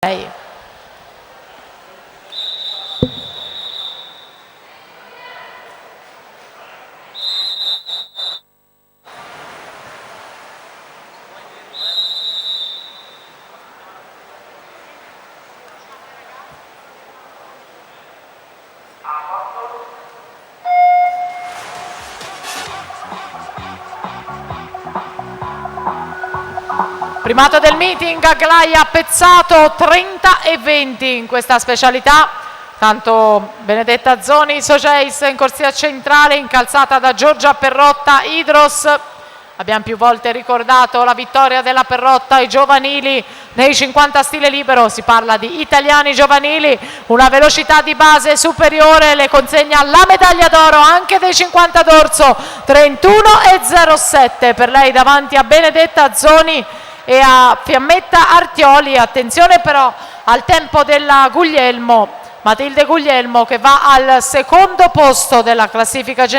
Lei. Primato del meeting, Aglaia Pezzato 30-20 in questa specialità. Tanto Benedetta Zoni, Soceis in corsia centrale, incalzata da Giorgia Perrotta, Idros. Abbiamo più volte ricordato la vittoria della Perrotta ai giovanili nei 50 stile libero. Si parla di italiani giovanili, una velocità di base superiore, le consegna la medaglia d'oro anche dei 50 d'orso, 31,07 per lei davanti a Benedetta Zoni e a Fiammetta Artioli. Attenzione però al tempo della Guglielmo, Matilde Guglielmo, che va al secondo posto della classifica generale.